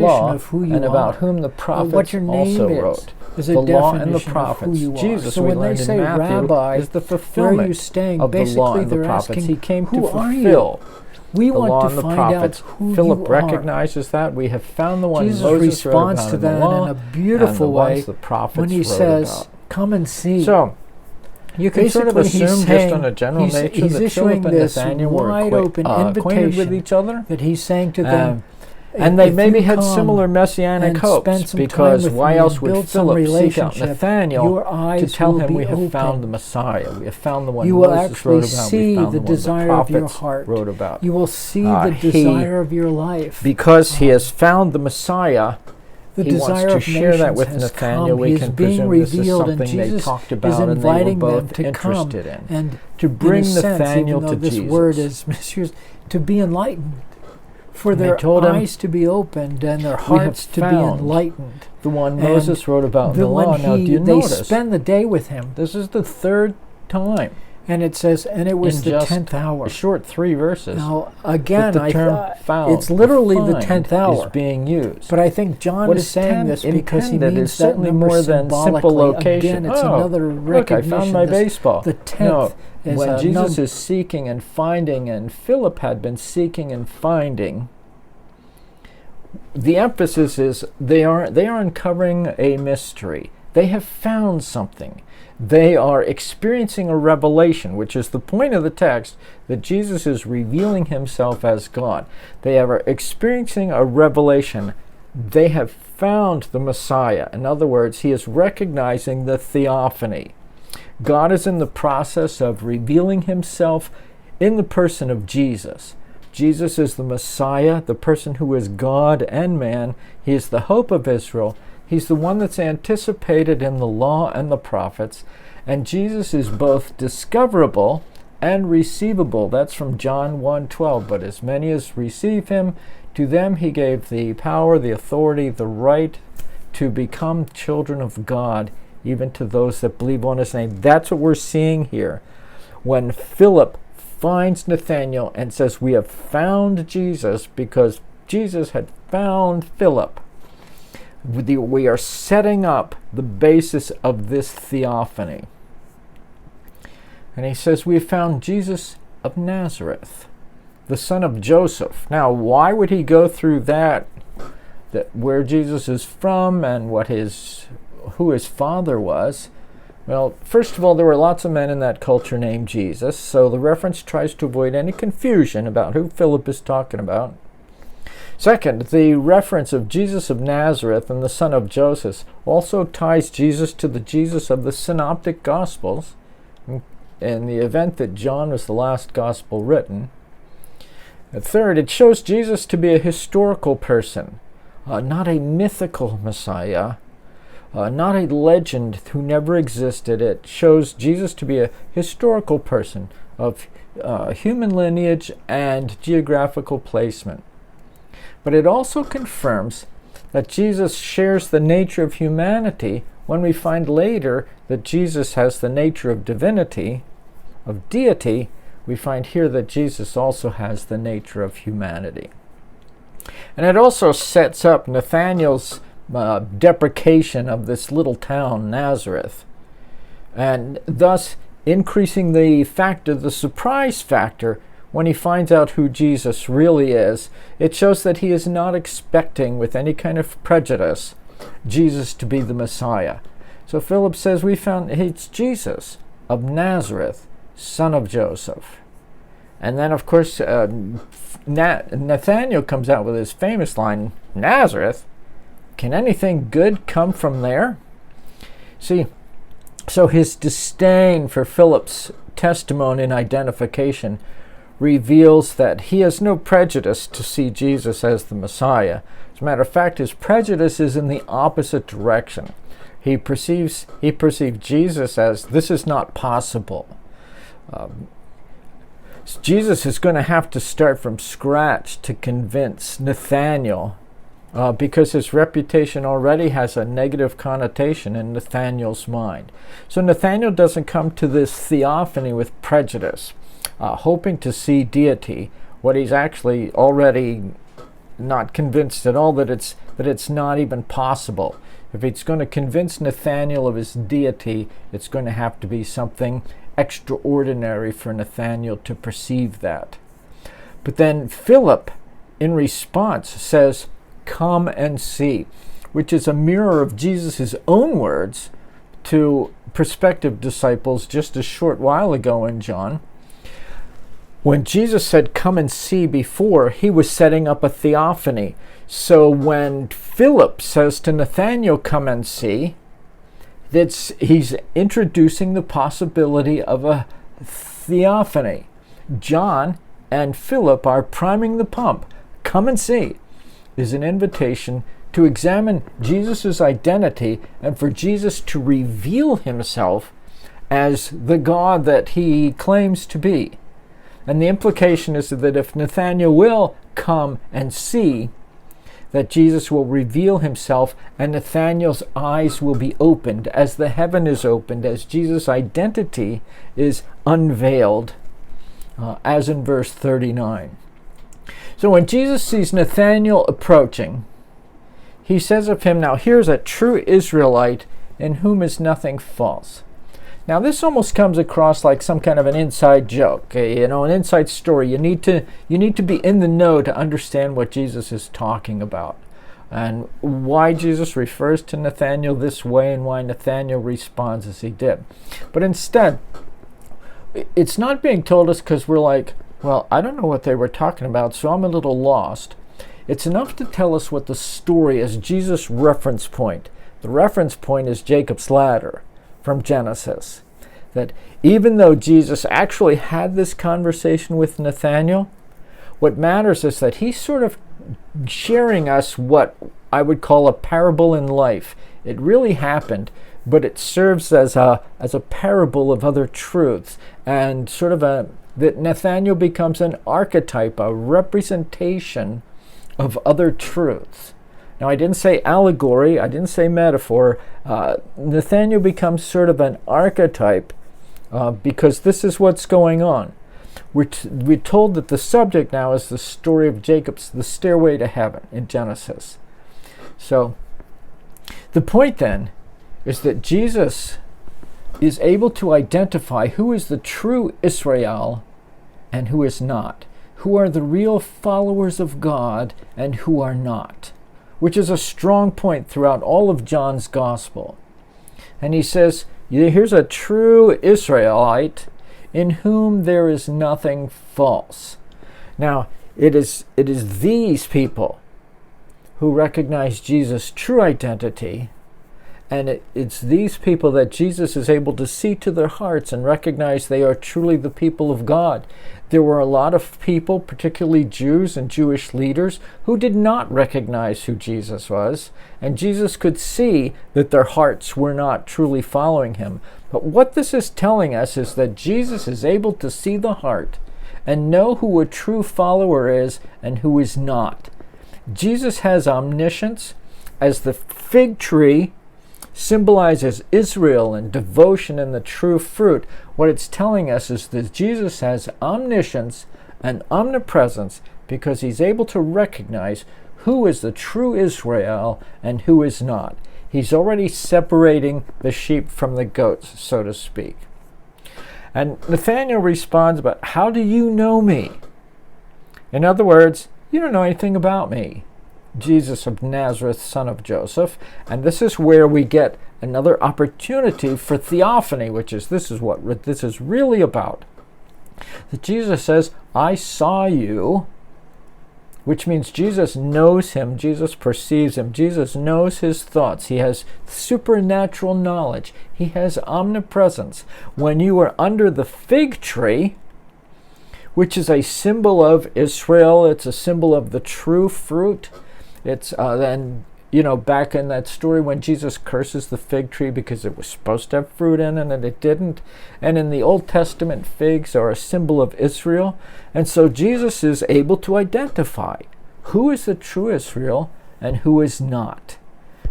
definition law, of who you and about are. whom the Well, prophets what your name also is wrote. is a The law and the definition of prophets. who you are. Jesus, So we when they learned say in Matthew, Rabbi, is the where are you fulfillment staying? of the law Basically, and the they're prophets. asking, He came who to are you? fulfill We the law want and to the find prophets. out who Philip you are. recognizes that. We have found the one Jesus Moses wrote responds about to in the that law, in a beautiful and the way ones the prophets when he wrote says, about. "Come and see." So, You can sort of Basically, he's assume, saying- just on a general he's- nature, he's that issuing Philip and this Nathanael were wide-open acquainted with invitation each other. that he's saying to them, And they if maybe you had come similar messianic and hopes, spend some time because with why me else and would build some Philip seek out relationship, Nathanael your to eyes tell will him be we have found open. the Messiah, we have found the one You will Moses actually wrote about, see we found the the one desire the of your prophets heart. wrote about. You will see Uh, the he- desire of your life. Because he has found the Messiah, The he wants desire to of share that nations with has Nathanael. come. We He is can being presume this is revealed, and something they Jesus talked is about and they were inviting them both to come. interested in. And To bring in a sense, Nathanael even though to this Jesus. word is misused, to be enlightened, for And they their told him, eyes to be opened and their "We have hearts to be found enlightened. The one And Moses wrote about in the law. when Now, do you they notice? spend the day with him, This is the third time. and it says, and it was in the just 10th hour. A short 3 verses. Now, again, that the I term thought found, it's literally the find 10th hour. is being used. But I think John What is is saying this because he intended means is that certainly number more than simple symbolically. location. Again, it's Oh, another Look, I recognition. found my This- baseball. The 10th No, is when a Jesus is seeking and finding, and Philip had been seeking and finding, the emphasis is they are uncovering a mystery. They have found something. They are experiencing a revelation, which is the point of the text, that Jesus is revealing himself as God. They are experiencing a revelation. They have found the Messiah. In other words, he is recognizing the theophany. God is in the process of revealing himself in the person of Jesus. Jesus is the Messiah, the person who is God and man. He is the hope of Israel. He's the one that's anticipated in the law and the prophets. And Jesus is both discoverable and receivable. That's from John 1:12. But as many as receive him, to them he gave the power, the authority, the right to become children of God, even to those that believe on his name. That's what we're seeing here. When Philip finds Nathanael and says, "We have found Jesus," because Jesus had found Philip. We are setting up the basis of this theophany. And he says, "We have found Jesus of Nazareth, the son of Joseph." Now, why would he go through that where Jesus is from and who his father was? Well, first of all, there were lots of men in that culture named Jesus, so the reference tries to avoid any confusion about who Philip is talking about. Second, the reference of Jesus of Nazareth and the son of Joseph also ties Jesus to the Jesus of the Synoptic Gospels, in the event that John was the last gospel written. And third, it shows Jesus to be a historical person, not a mythical Messiah, not a legend who never existed. It shows Jesus to be a historical person of human lineage and geographical placement. But it also confirms that Jesus shares the nature of humanity when we find later that Jesus has the nature of divinity, of deity. We find here that Jesus also has the nature of humanity. And it also sets up Nathanael's deprecation of this little town, Nazareth, and thus increasing the surprise factor when he finds out who Jesus really is. It shows that he is not expecting, with any kind of prejudice, Jesus to be the Messiah. So Philip says, it's Jesus of Nazareth, son of Joseph. And then, of course, Nathanael comes out with his famous line, "Nazareth? Can anything good come from there?" See, so his disdain for Philip's testimony and identification reveals that he has no prejudice to see Jesus as the Messiah. As a matter of fact, his prejudice is in the opposite direction. He perceived Jesus as, this is not possible. Jesus is going to have to start from scratch to convince Nathanael, because his reputation already has a negative connotation in Nathanael's mind. So Nathanael doesn't come to this theophany with prejudice, hoping to see deity, what he's actually already not convinced at all that it's not even possible. If it's going to convince Nathanael of his deity, it's going to have to be something extraordinary for Nathanael to perceive that. But then Philip, in response, says, "Come and see," which is a mirror of Jesus' own words to prospective disciples just a short while ago in John. When Jesus said, "Come and see," before, he was setting up a theophany. So when Philip says to Nathanael, "Come and see," he's introducing the possibility of a theophany. John and Philip are priming the pump. "Come and see" is an invitation to examine Jesus' identity and for Jesus to reveal himself as the God that he claims to be. And the implication is that if Nathanael will come and see, that Jesus will reveal himself and Nathanael's eyes will be opened as the heaven is opened, as Jesus' identity is unveiled, as in verse 39. So when Jesus sees Nathanael approaching, he says of him, "Now here's a true Israelite in whom is nothing false." Now this almost comes across like some kind of an inside joke, an inside story. You need to be in the know to understand what Jesus is talking about, and why Jesus refers to Nathanael this way, and why Nathanael responds as he did. But instead, it's not being told us because we're like, well, I don't know what they were talking about, so I'm a little lost. It's enough to tell us what the story is, Jesus' reference point. The reference point is Jacob's ladder from Genesis. That even though Jesus actually had this conversation with Nathanael, what matters is that he's sort of sharing us what I would call a parable in life. It really happened, but it serves as a parable of other truths, and sort of that Nathanael becomes an archetype, a representation of other truths. Now, I didn't say allegory, I didn't say metaphor. Nathanael becomes sort of an archetype because this is what's going on. We're told that the subject now is the story of Jacob's, the stairway to heaven in Genesis. So the point then is that Jesus is able to identify who is the true Israel and who is not, who are the real followers of God and who are not, which is a strong point throughout all of John's gospel. And he says, here's a true Israelite in whom there is nothing false. Now, it is these people who recognize Jesus' true identity, and it's these people that Jesus is able to see to their hearts and recognize they are truly the people of God. There were a lot of people, particularly Jews and Jewish leaders, who did not recognize who Jesus was, and Jesus could see that their hearts were not truly following him. But what this is telling us is that Jesus is able to see the heart and know who a true follower is and who is not. Jesus has omniscience. As the fig tree symbolizes Israel and devotion and the true fruit, what it's telling us is that Jesus has omniscience and omnipresence because he's able to recognize who is the true Israel and who is not. He's already separating the sheep from the goats, so to speak. And Nathanael responds, "But how do you know me?" In other words, you don't know anything about me, Jesus of Nazareth, son of Joseph. And this is where we get another opportunity for theophany, which is this is what this is really about. That Jesus says, "I saw you," which means Jesus knows him, Jesus perceives him, Jesus knows his thoughts. He has supernatural knowledge. He has omnipresence. When you were under the fig tree, which is a symbol of Israel, it's a symbol of the true fruit. It's then, back in that story when Jesus curses the fig tree because it was supposed to have fruit in it and it didn't. And in the Old Testament, figs are a symbol of Israel. And so Jesus is able to identify who is the true Israel and who is not.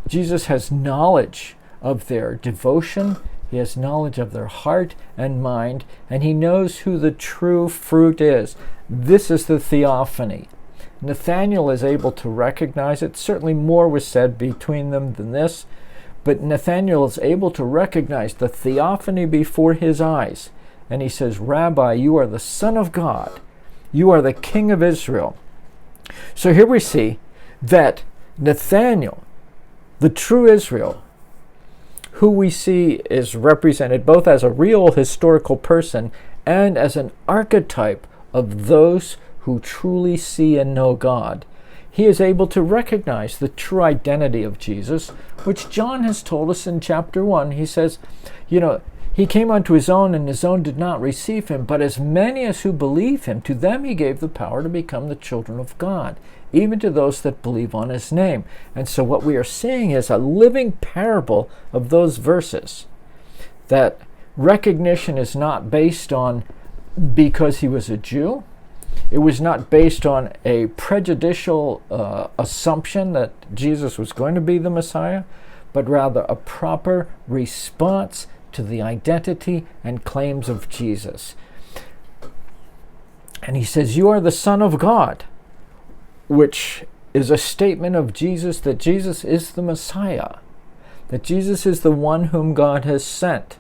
Jesus has knowledge of their devotion. He has knowledge of their heart and mind, and he knows who the true fruit is. This is the theophany. Nathanael is able to recognize it. Certainly more was said between them than this, but Nathanael is able to recognize the theophany before his eyes. And he says, "Rabbi, you are the Son of God. You are the King of Israel." So here we see that Nathanael, the true Israel, who we see is represented both as a real historical person and as an archetype of those who truly see and know God. He is able to recognize the true identity of Jesus, which John has told us in chapter 1. He says, he came unto his own, and his own did not receive him. But as many as who believe him, to them he gave the power to become the children of God, even to those that believe on his name. And so what we are seeing is a living parable of those verses. That recognition is not based on because he was a Jew. It was not based on a prejudicial assumption that Jesus was going to be the Messiah, but rather a proper response to the identity and claims of Jesus. And he says, "You are the Son of God," which is a statement of Jesus, that Jesus is the Messiah, that Jesus is the one whom God has sent.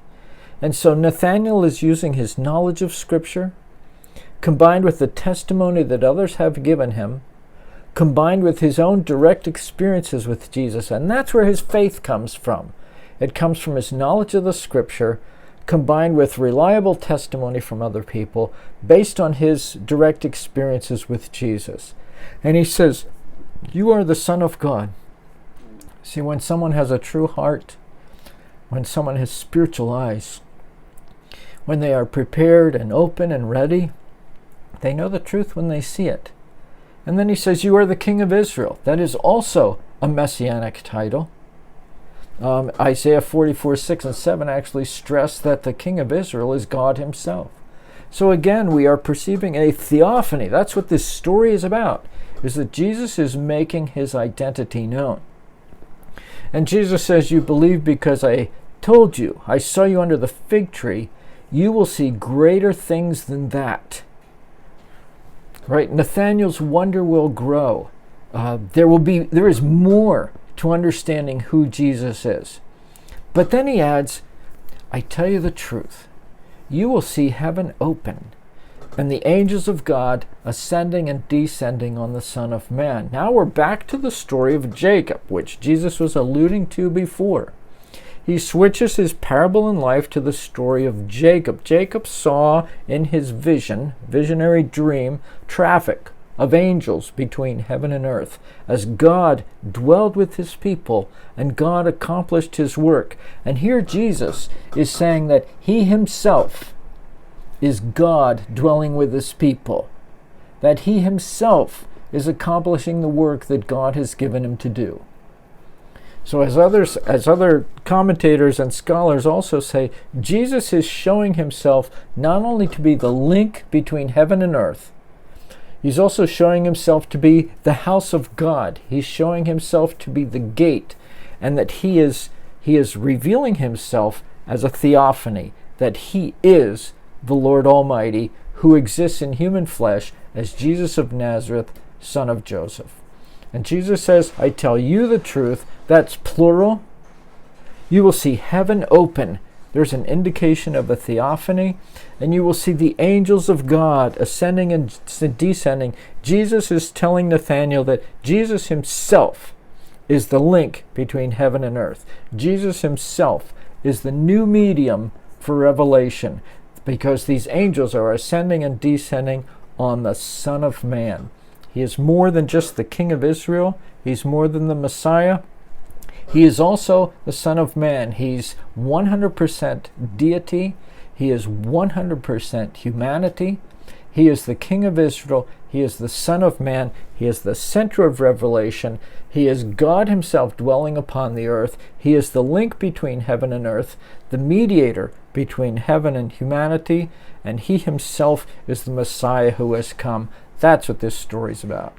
And so Nathanael is using his knowledge of Scripture, combined with the testimony that others have given him, combined with his own direct experiences with Jesus. And that's where his faith comes from. It comes from his knowledge of the Scripture, combined with reliable testimony from other people, based on his direct experiences with Jesus. And he says, "You are the Son of God." See, when someone has a true heart, when someone has spiritual eyes, when they are prepared and open and ready, they know the truth when they see it. And then he says, "You are the King of Israel." That is also a messianic title. Isaiah 44:6 and 7 actually stress that the King of Israel is God himself. So again, we are perceiving a theophany. That's what this story is about, is that Jesus is making his identity known. And Jesus says, "You believe because I told you. I saw you under the fig tree. You will see greater things than that." Right? Nathanael's wonder will grow. There is more to understanding who Jesus is. But then he adds, "I tell you the truth. You will see heaven open and the angels of God ascending and descending on the Son of Man." Now we're back to the story of Jacob, which Jesus was alluding to before. He switches his parable in life to the story of Jacob. Jacob saw in his visionary dream, traffic of angels between heaven and earth, as God dwelled with his people and God accomplished his work. And here Jesus is saying that he himself is God dwelling with his people, that he himself is accomplishing the work that God has given him to do. So as other commentators and scholars also say, Jesus is showing himself not only to be the link between heaven and earth, he's also showing himself to be the house of God. He's showing himself to be the gate, and that he is revealing himself as a theophany, that he is the Lord Almighty who exists in human flesh as Jesus of Nazareth, son of Joseph. And Jesus says, "I tell you the truth." That's plural. "You will see heaven open." There's an indication of a theophany. "And you will see the angels of God ascending and descending." Jesus is telling Nathanael that Jesus himself is the link between heaven and earth. Jesus himself is the new medium for revelation, because these angels are ascending and descending on the Son of Man. He is more than just the King of Israel. He's more than the Messiah. He is also the Son of Man. He's 100% deity. He is 100% humanity. He is the King of Israel. He is the Son of Man. He is the center of revelation. He is God himself dwelling upon the earth. He is the link between heaven and earth, the mediator between heaven and humanity, and he himself is the Messiah who has come. That's what this story's about.